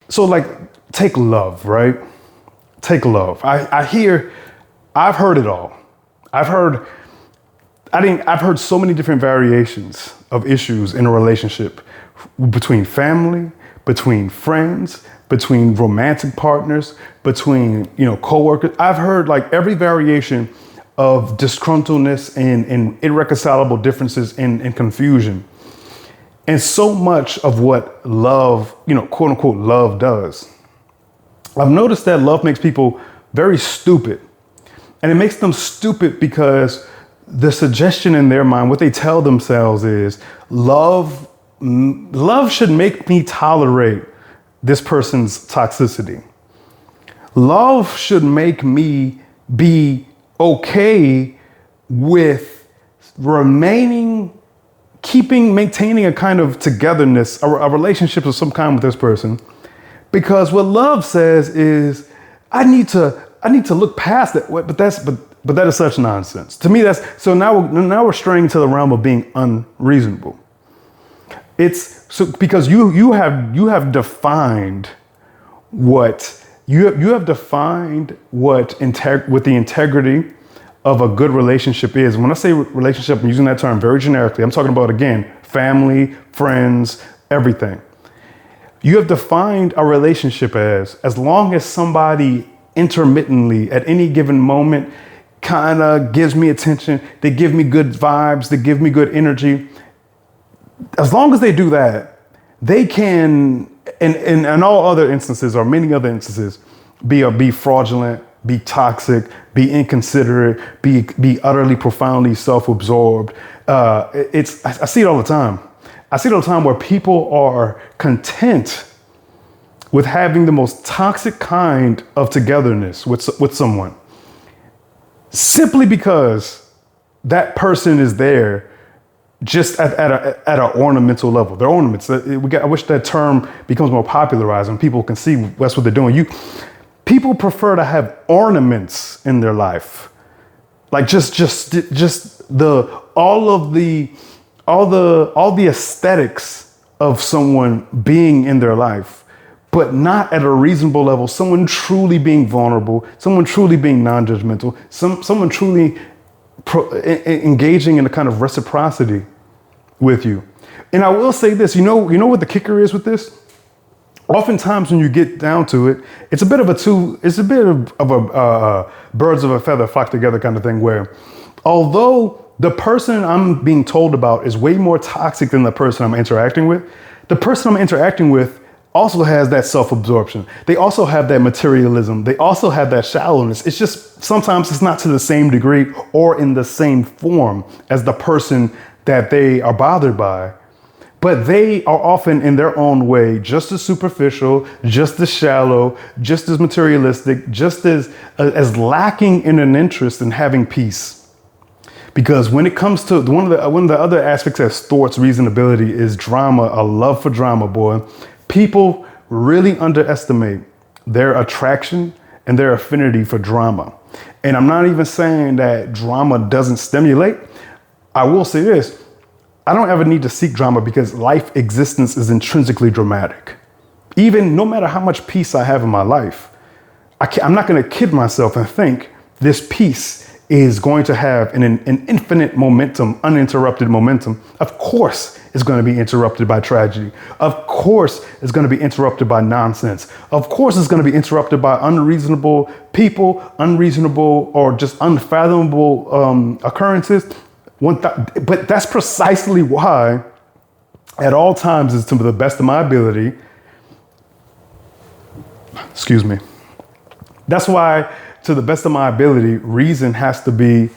So like, take love, right? Take love. I've heard it all. I've heard, I've heard so many different variations of issues in a relationship between family, between friends, between romantic partners, between, coworkers. I've heard like every variation of disgruntledness and irreconcilable differences and confusion. And so much of what love, quote unquote, love does. I've noticed that love makes people very stupid. And it makes them stupid because the suggestion in their mind, what they tell themselves is love should make me tolerate this person's toxicity. Love should make me be okay with maintaining a kind of togetherness, a relationship of some kind with this person. Because what love says is, I need to look past that. But that is such nonsense. To me, so now we're straying to the realm of being unreasonable. It's so because you have defined what what the integrity of a good relationship is. When I say relationship, I'm using that term very generically. I'm talking about, again, family, friends, everything. You have defined a relationship as long as somebody intermittently at any given moment kind of gives me attention, they give me good vibes, they give me good energy. As long as they do that, they can, in all other instances or many other instances, be fraudulent, be toxic, be inconsiderate, be utterly profoundly self-absorbed. I see it all the time. I see it all the time where people are content with having the most toxic kind of togetherness with someone, simply because that person is there just at an ornamental level. They're ornaments. I wish that term becomes more popularized and people can see that's what they're doing. People prefer to have ornaments in their life, like just all the aesthetics of someone being in their life, but not at a reasonable level. Someone truly being vulnerable, someone truly being non-judgmental, someone truly engaging in a kind of reciprocity with you. And I will say this, you know what the kicker is with this? Oftentimes when you get down to it, it's a bit of a birds of a feather flock together kind of thing, where although the person I'm being told about is way more toxic than the person I'm interacting with, the person I'm interacting with also has that self-absorption. They also have that materialism. They also have that shallowness. It's just sometimes it's not to the same degree or in the same form as the person that they are bothered by. But they are often in their own way just as superficial, just as shallow, just as materialistic, just as lacking in an interest in having peace. Because when it comes to one of the other aspects that thwarts reasonability is drama, a love for drama, boy. People really underestimate their attraction and their affinity for drama. And I'm not even saying that drama doesn't stimulate. I will say this. I don't ever need to seek drama because life existence is intrinsically dramatic. Even no matter how much peace I have in my life, I'm not going to kid myself and think this peace is going to have an infinite momentum, uninterrupted momentum. Of course, it's going to be interrupted by tragedy. Of course, it's going to be interrupted by nonsense. Of course, it's going to be interrupted by unreasonable people, unreasonable or just unfathomable occurrences. But that's precisely why, at all times, is to the best of my ability. Excuse me. That's why, to the best of my ability, reason has to be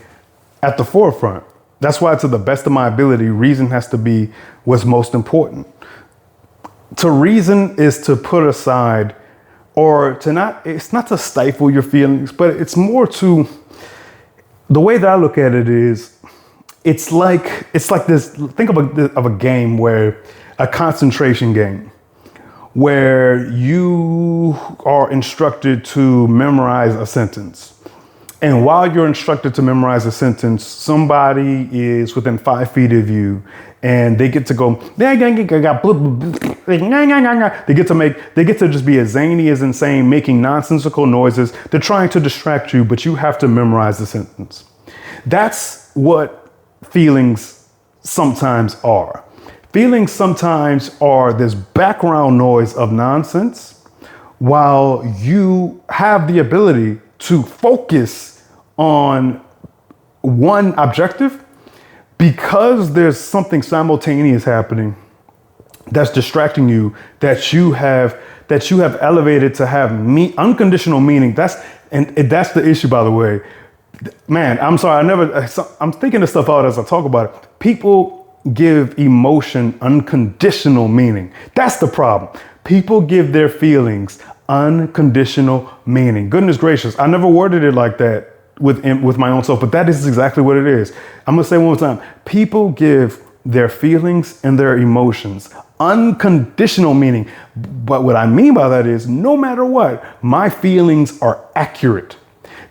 at the forefront. That's why, to the best of my ability, reason has to be what's most important. To reason is to put aside, or to not, it's not to stifle your feelings, but it's more to, the way that I look at it is, it's like this, think of a game where, a concentration game, where you are instructed to memorize a sentence. And while you're instructed to memorize a sentence, somebody is within 5 feet of you and they get to go, they get to just be as zany as insane, making nonsensical noises. They're trying to distract you, but you have to memorize the sentence. That's what feelings sometimes are. Feelings sometimes are this background noise of nonsense while you have the ability to focus on one objective. Because there's something simultaneous happening that's distracting you, that you have elevated to have unconditional meaning. That's the issue, by the way. Man, I'm sorry, I'm thinking this stuff out as I talk about it. People give emotion unconditional meaning. That's the problem. People give their feelings unconditional meaning. Goodness gracious, I never worded it like that with my own self, but that is exactly what it is. I'm gonna say one more time. People give their feelings and their emotions unconditional meaning. But what I mean by that is no matter what, my feelings are accurate.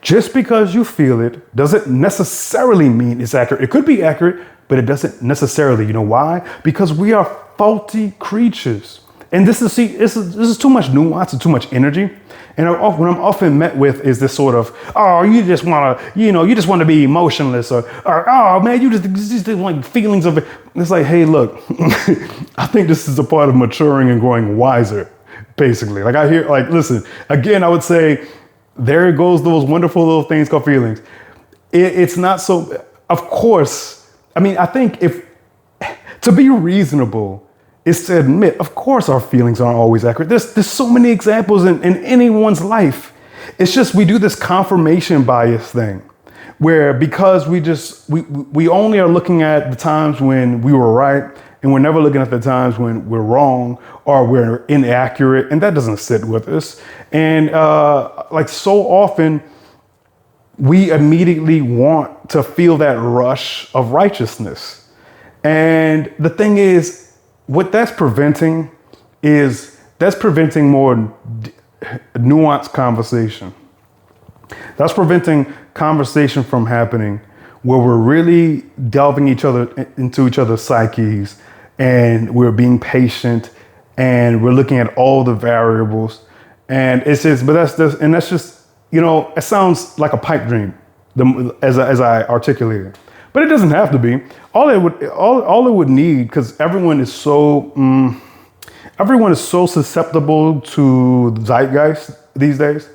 Just because you feel it doesn't necessarily mean it's accurate. It could be accurate, but it doesn't necessarily. You know why? Because we are faulty creatures. And this is too much nuance and too much energy. And what I'm often met with is this sort of, oh, you just want to be emotionless, or oh man, you just like feelings of it. It's like, hey, look, I think this is a part of maturing and growing wiser, basically. Like listen, again, I would say, there goes those wonderful little things called feelings. It's not so, of course, I mean, I think to be reasonable is to admit, of course, our feelings aren't always accurate. There's so many examples in anyone's life. It's just we do this confirmation bias thing, where because we only are looking at the times when we were right, and we're never looking at the times when we're wrong or we're inaccurate, and that doesn't sit with us. And like so often, we immediately want to feel that rush of righteousness. And the thing is, what that's preventing more nuanced conversation. That's preventing conversation from happening where we're really delving into each other's psyches, and we're being patient, and we're looking at all the variables. And it's just, that's just, it sounds like a pipe dream as I articulate it. But it doesn't have to be. All it would need, because everyone is so susceptible to zeitgeist these days.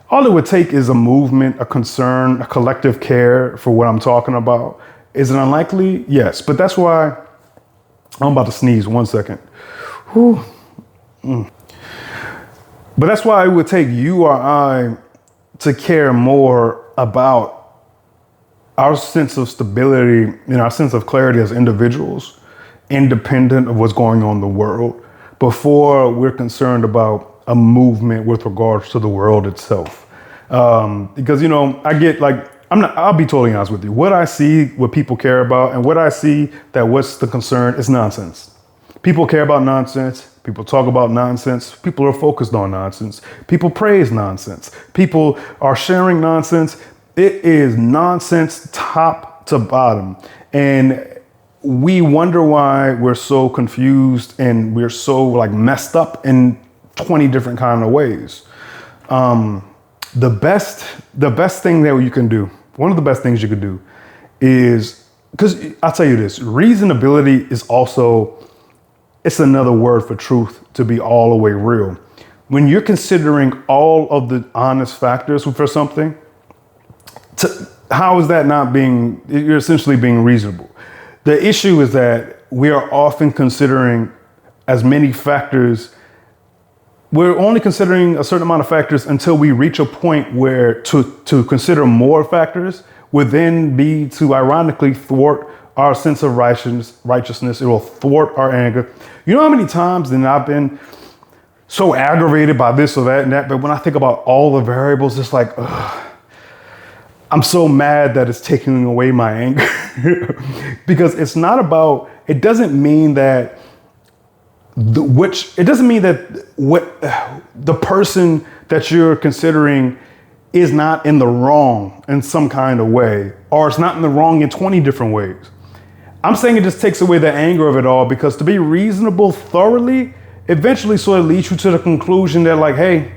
All it would take is a movement, a concern, a collective care for what I'm talking about. Is it unlikely? Yes, but that's why I'm about to sneeze. 1 second. Whew. But that's why it would take you or I to care more about our sense of stability and our sense of clarity as individuals, independent of what's going on in the world, before we're concerned about a movement with regards to the world itself. Because, I get I'll be totally honest with you. What I see, what people care about, and what I see that what's the concern is nonsense. People care about nonsense. People talk about nonsense. People are focused on nonsense. People praise nonsense. People are sharing nonsense. It is nonsense top to bottom. And we wonder why we're so confused and we're so messed up in 20 different kind of ways. The best thing that you can do, one of the best things you could do is, because I'll tell you this, reasonability is also, it's another word for truth, to be all the way real. When you're considering all of the honest factors for something, how is that not being, you're essentially being reasonable. The issue is that we are often considering as many factors. We're only considering a certain amount of factors until we reach a point where to consider more factors would then be to ironically thwart our sense of righteousness. It will thwart our anger. You know how many times then I've been so aggravated by this or that and that, but when I think about all the variables, it's like, ugh, I'm so mad that it's taking away my anger. Because it's not about, it doesn't mean that what the person that you're considering is not in the wrong in some kind of way, or it's not in the wrong in 20 different ways. I'm saying it just takes away the anger of it all, because to be reasonable thoroughly eventually sort of leads you to the conclusion that, like, hey,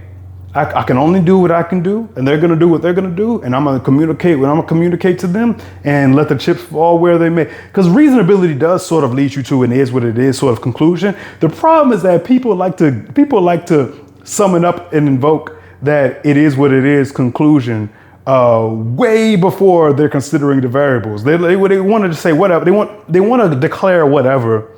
I can only do what I can do, and they're going to do what they're going to do, and I'm going to communicate to them and let the chips fall where they may. Because reasonability does sort of lead you to an is what it is sort of conclusion. The problem is that people like to sum it up and invoke that it is what it is conclusion way before they're considering the variables. They want to say whatever. They want to declare whatever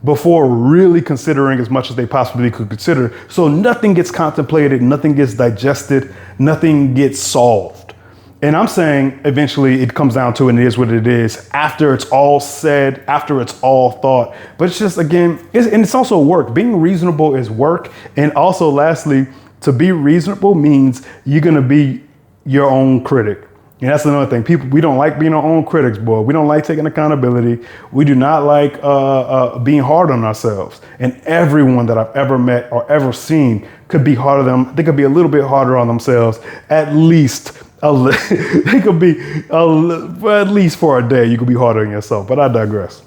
before really considering as much as they possibly could consider. So nothing gets contemplated, nothing gets digested, nothing gets solved. And I'm saying eventually it comes down to, and it is what it is, after it's all said, after it's all thought. But it's just, again, it's also work. Being reasonable is work. And also, lastly, to be reasonable means you're going to be your own critic. And that's another thing. We don't like being our own critics, boy. We don't like taking accountability. We do not like being hard on ourselves. And everyone that I've ever met or ever seen could be hard on them. They could be a little bit harder on themselves, at least. They could be, at least for a day, you could be harder on yourself. But I digress.